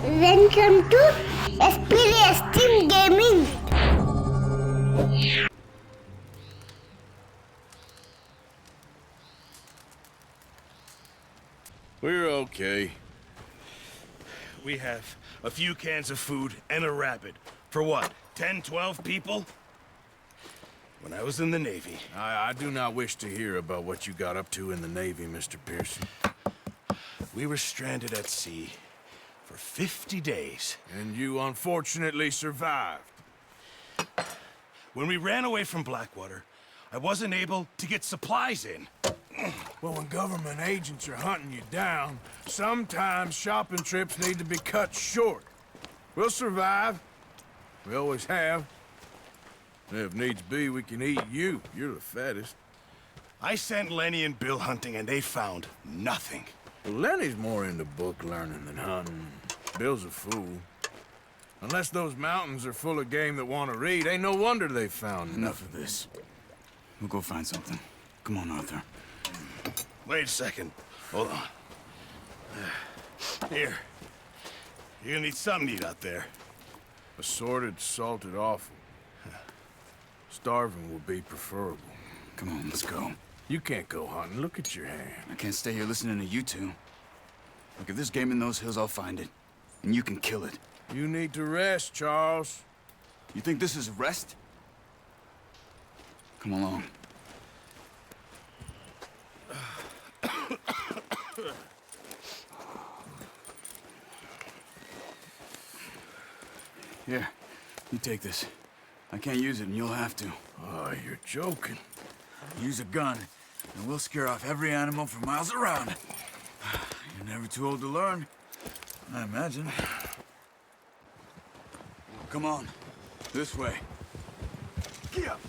Welcome to Spdxstreamgaming. We're okay. We have a few cans of food and a rabbit. For what, 10, 12 people? When I was in the Navy. I do not wish to hear about what you got up to in the Navy, Mr. Pearson. We were stranded at sea for 50 days. And you unfortunately survived. When we ran away from Blackwater, I wasn't able to get supplies in. Well, when government agents are hunting you down, sometimes shopping trips need to be cut short. We'll survive. We always have. And if needs be, we can eat you. You're the fattest. I sent Lenny and Bill hunting, and they found nothing. Well, Lenny's more into book learning than hunting. Bill's a fool. Unless those mountains are full of game that want to read, ain't no wonder they found Enough of this. We'll go find something. Come on, Arthur. Wait a second. Hold on. Here. You're gonna need something to eat out there. Assorted, salted offal. Starving will be preferable. Come on, let's go. You can't go hunting. Look at your hand. I can't stay here listening to you two. Look, if there's game in those hills, I'll find it. And you can kill it. You need to rest, Charles. You think this is rest? Come along. Here, you take this. I can't use it, and you'll have to. Oh, you're joking. Use a gun, and we'll scare off every animal for miles around. You're never too old to learn, I imagine. Come on, this way. Get up.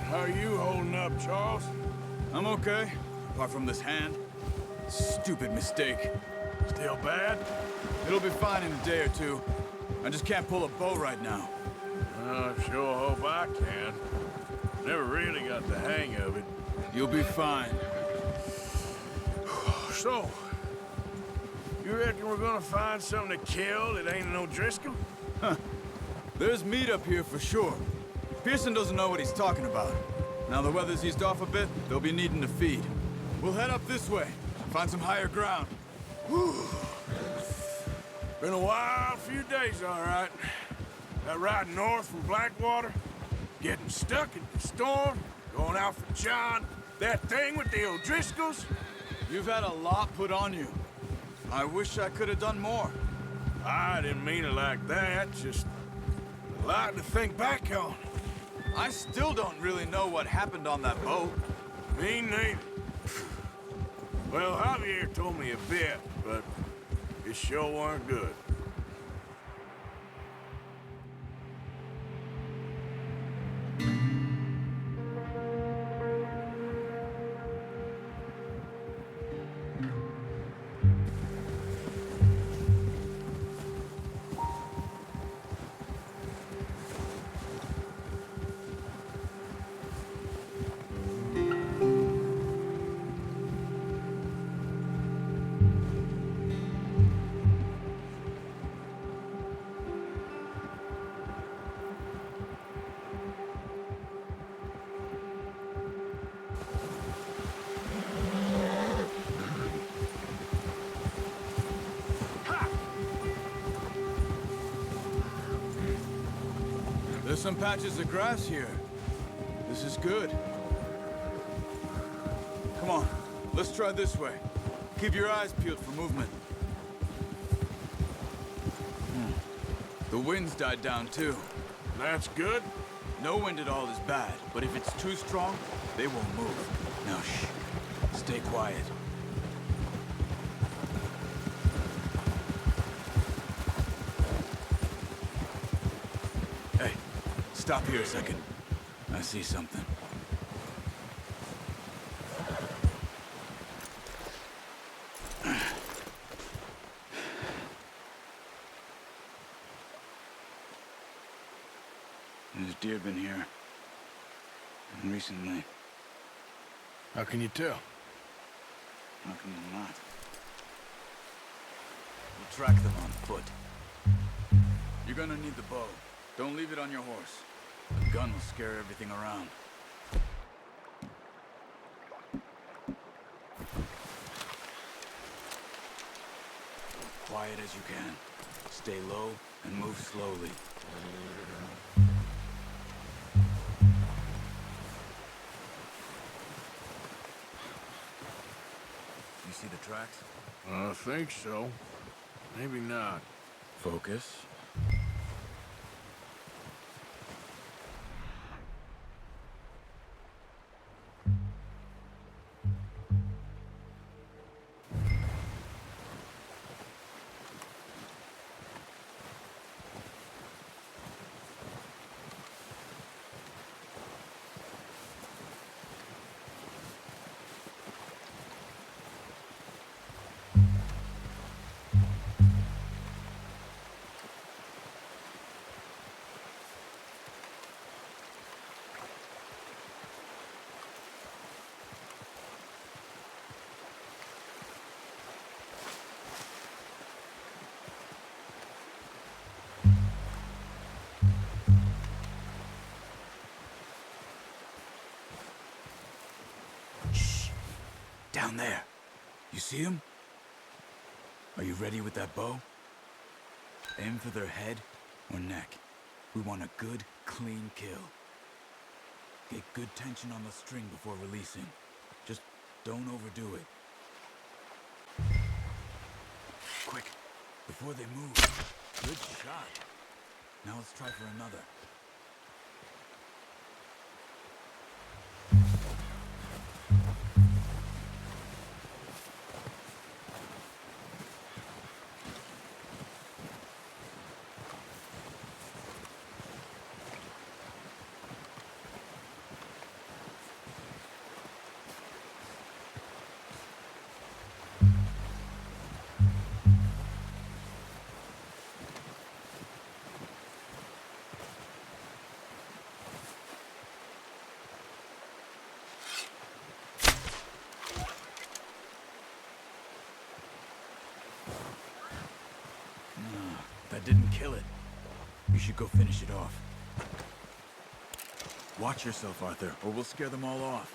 How are you holding up, Charles? I'm okay, apart from this hand. Stupid mistake. Still bad? It'll be fine in a day or two. I just can't pull a bow right now. I sure hope I can. Never really got the hang of it. You'll be fine. So, you reckon we're gonna find something to kill that ain't no Driscoll? There's meat up here for sure. Pearson doesn't know what he's talking about. Now the weather's eased off a bit, they'll be needing to feed. We'll head up this way, find some higher ground. Been a wild few days, all right. That ride north from Blackwater, getting stuck in the storm, going out for John, that thing with the O'Driscolls. You've had a lot put on you. I wish I could have done more. I didn't mean it like that, just a lot to think back on. I still don't really know what happened on that boat. Me neither. Well, Javier told me a bit, but it sure weren't good. There's some patches of grass here. This is good. Come on, let's try this way. Keep your eyes peeled for movement. The wind's died down too. That's good. No wind at all is bad, but if it's too strong, they won't move. Now shh, stay quiet. Hey, stop here a second. I see something. There's deer been here. And recently. How can you tell? How can you not? We'll track them on foot. You're gonna need the bow. Don't leave it on your horse. The gun will scare everything around. Quiet as you can. Stay low and move slowly. You see the tracks? I think so. Maybe not. Focus. Down there. You see him? Are you ready with that bow? Aim for their head or neck. We want a good, clean kill. Get good tension on the string before releasing. Just don't overdo it. Quick, before they move. Good shot. Now let's try for another. That didn't kill it. You should go finish it off. Watch yourself, Arthur, or we'll scare them all off.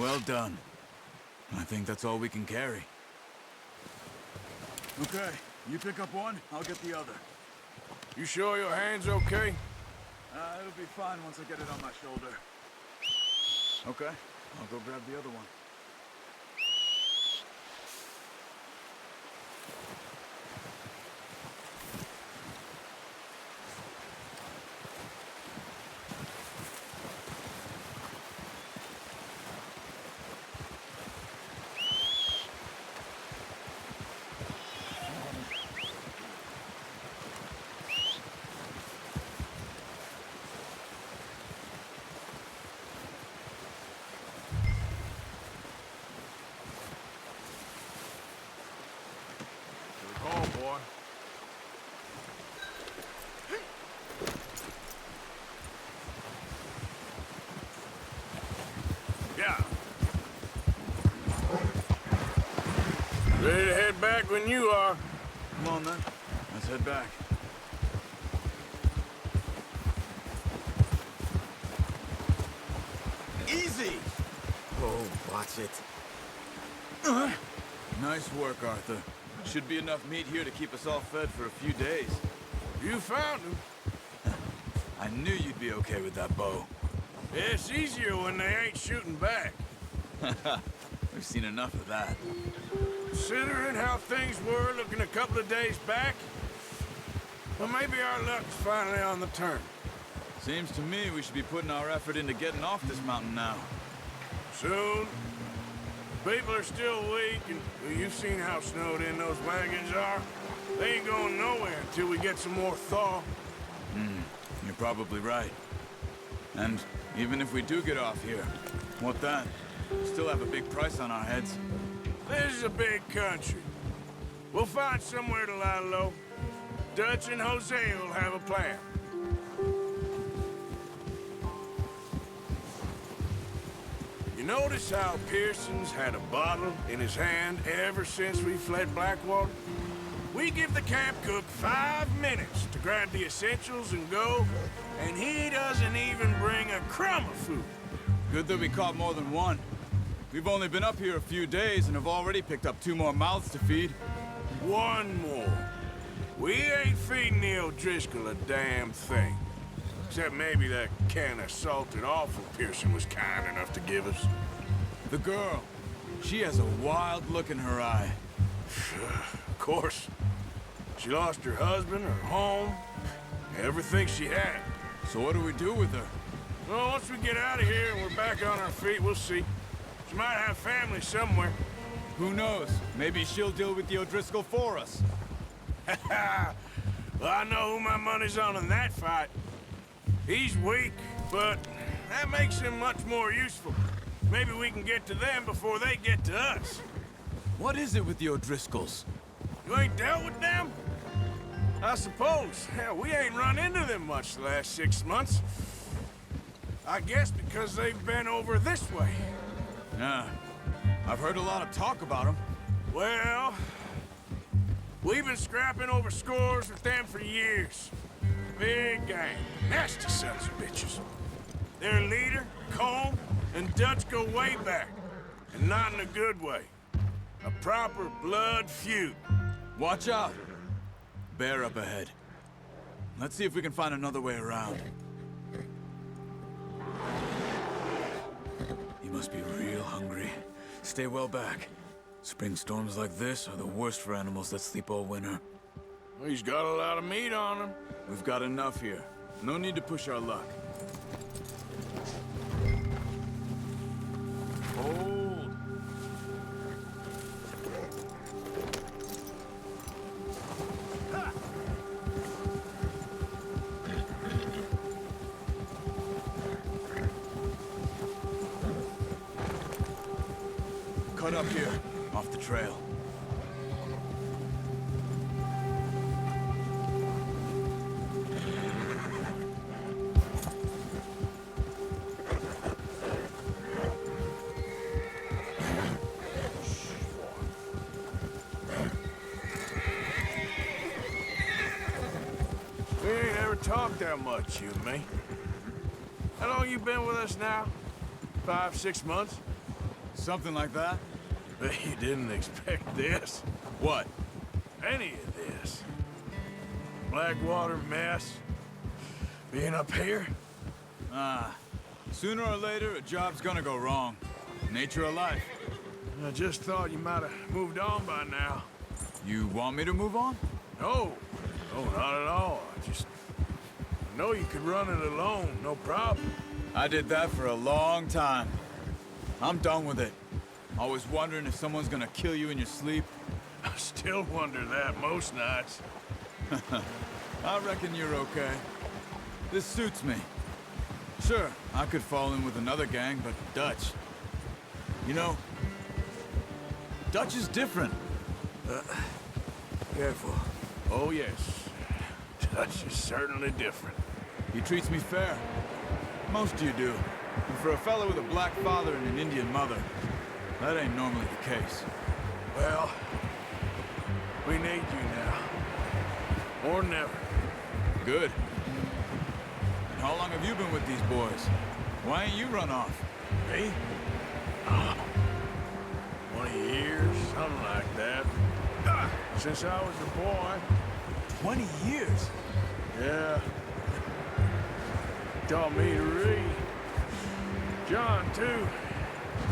Well done. I think that's all we can carry. Okay, you pick up one, I'll get the other. You sure your hand's okay? It'll be fine once I get it on my shoulder. Okay, I'll go grab the other one. Boy. Yeah. Ready to head back when you are. Come on then, let's head back. Easy! Oh, watch it. Nice work, Arthur. Should be enough meat here to keep us all fed for a few days. You found him. I knew you'd be okay with that bow. It's easier when they ain't shooting back. We've seen enough of that. Considering how things were looking a couple of days back, well, maybe our luck's finally on the turn. Seems to me we should be putting our effort into getting off this mountain now. Soon. People are still weak, and well, you've seen how snowed in those wagons are. They ain't going nowhere until we get some more thaw. You're probably right. And even if we do get off here, what then? Still have a big price on our heads. This is a big country. We'll find somewhere to lie low. Dutch and Jose will have a plan. You notice how Pearson's had a bottle in his hand ever since we fled Blackwater? We give the camp cook 5 minutes to grab the essentials and go, and he doesn't even bring a crumb of food. Good that we caught more than one. We've only been up here a few days and have already picked up 2 more mouths to feed. One more. We ain't feeding the O'Driscoll a damn thing. Except maybe that can of salted offal Pearson was kind enough to give us. The girl, she has a wild look in her eye. Of course. She lost her husband, her home, everything she had. So what do we do with her? Well, once we get out of here and we're back on our feet, we'll see. She might have family somewhere. Who knows? Maybe she'll deal with the O'Driscoll for us. Well, I know who my money's on in that fight. He's weak, but that makes him much more useful. Maybe we can get to them before they get to us. What is it with the O'Driscolls? You ain't dealt with them? I suppose. Hell, we ain't run into them much the last 6 months. I guess because they've been over this way. Yeah, I've heard a lot of talk about them. Well, we've been scrapping over scores with them for years. Big gang. Nasty sons of bitches. Their leader, Colm, and Dutch go way back. And not in a good way. A proper blood feud. Watch out! Bear up ahead. Let's see if we can find another way around. He must be real hungry. Stay well back. Spring storms like this are the worst for animals that sleep all winter. He's got a lot of meat on him. We've got enough here. No need to push our luck. Hold. Cut up here, off the trail. We ain't ever talked that much, you and me. How long you been with us now? 5, 6 months? Something like that? Bet you didn't expect this. What? Any of this. Blackwater mess. Being up here? Sooner or later, a job's gonna go wrong. Nature of life. I just thought you might have moved on by now. You want me to move on? No. No, not at all. I know you could run it alone, no problem. I did that for a long time. I'm done with it. Always wondering if someone's gonna kill you in your sleep. I still wonder that most nights. I reckon you're okay. This suits me. Sure, I could fall in with another gang, but Dutch... You know, Dutch is different. Careful. Oh, yes. Dutch is certainly different. He treats me fair. Most of you do. And for a fellow with a black father and an Indian mother, that ain't normally the case. Well, we need you now. More than ever. Good. And how long have you been with these boys? Why ain't you run off? Me? 20 years, something like that. Since I was a boy. 20 years? Yeah. Taught me to read. John, too.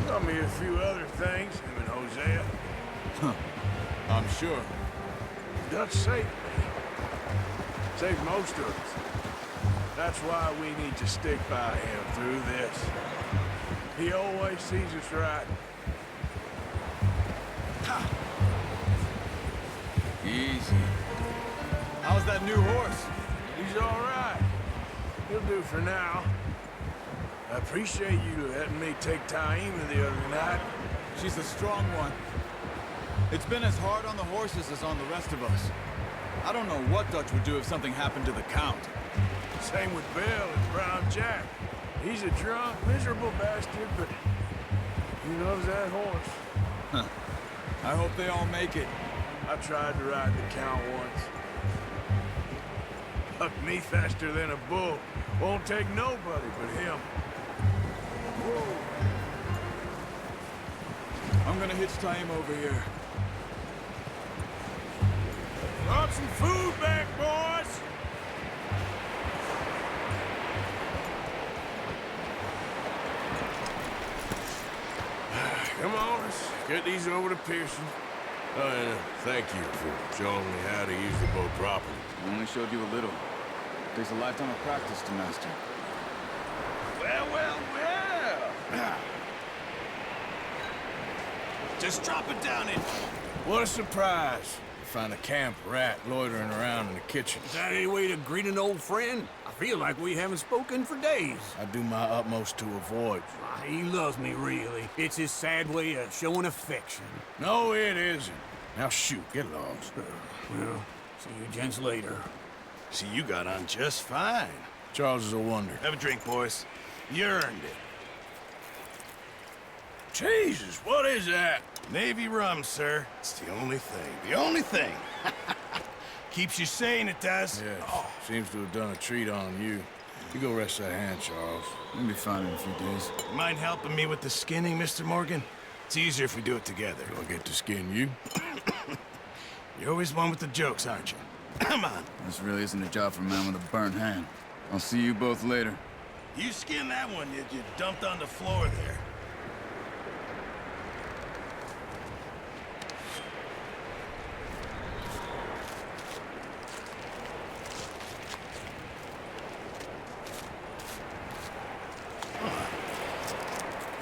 Taught me a few other things, him and Hosea. Huh. I'm sure. Dutch saved me. Saved most of us. That's why we need to stick by him through this. He always sees us right. Easy. How's that new horse? He's all right. He'll do for now. I appreciate you letting me take Taima the other night. She's a strong one. It's been as hard on the horses as on the rest of us. I don't know what Dutch would do if something happened to the Count. Same with Bill and Brown Jack. He's a drunk, miserable bastard, but he loves that horse. Huh. I hope they all make it. I tried to ride the Count once. Bucked me faster than a bull. Won't take nobody but him. Whoa. I'm gonna hitch Taima over here. Brought some food back, boys! Come on, let's get these over to Pearson. Oh, and thank you for showing me how to use the boat properly. I only showed you a little. Takes a lifetime of practice to master. Well, well, well. Just drop it down in. What a surprise. Find a camp rat loitering around in the kitchen. Is that any way to greet an old friend? I feel like we haven't spoken for days. I do my utmost to avoid you. Ah, he loves me, really. It's his sad way of showing affection. No, it isn't. Now shoot, get lost. Well, see you gents later. See, you got on just fine. Charles is a wonder. Have a drink, boys. You earned it. Jesus, what is that? Navy rum, sir. It's the only thing. The only thing. Keeps you sane, it does. Yes, seems to have done a treat on you. You go rest that hand, Charles. We'll be fine in a few days. Mind helping me with the skinning, Mr. Morgan? It's easier if we do it together. Do I get to skin you? You're always one with the jokes, aren't you? Come on. This really isn't a job for a man with a burnt hand. I'll see you both later. You skinned that one you dumped on the floor there.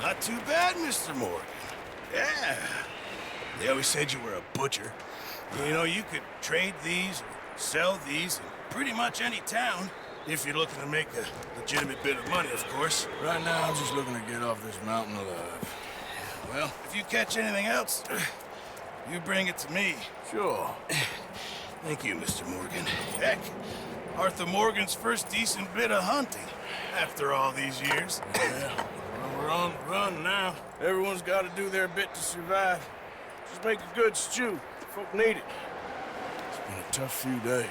Not too bad, Mr. Morgan. Yeah. They always said you were a butcher. You know, you could trade these or sell these in pretty much any town, if you're looking to make a legitimate bit of money, of course. Right now, I'm just looking to get off this mountain alive. Well, if you catch anything else, you bring it to me. Sure. Thank you, Mr. Morgan. Heck, Arthur Morgan's first decent bit of hunting, after all these years. Yeah. Well, we're on the run now. Everyone's got to do their bit to survive. Just make a good stew. Folk need it. It's been a tough few days.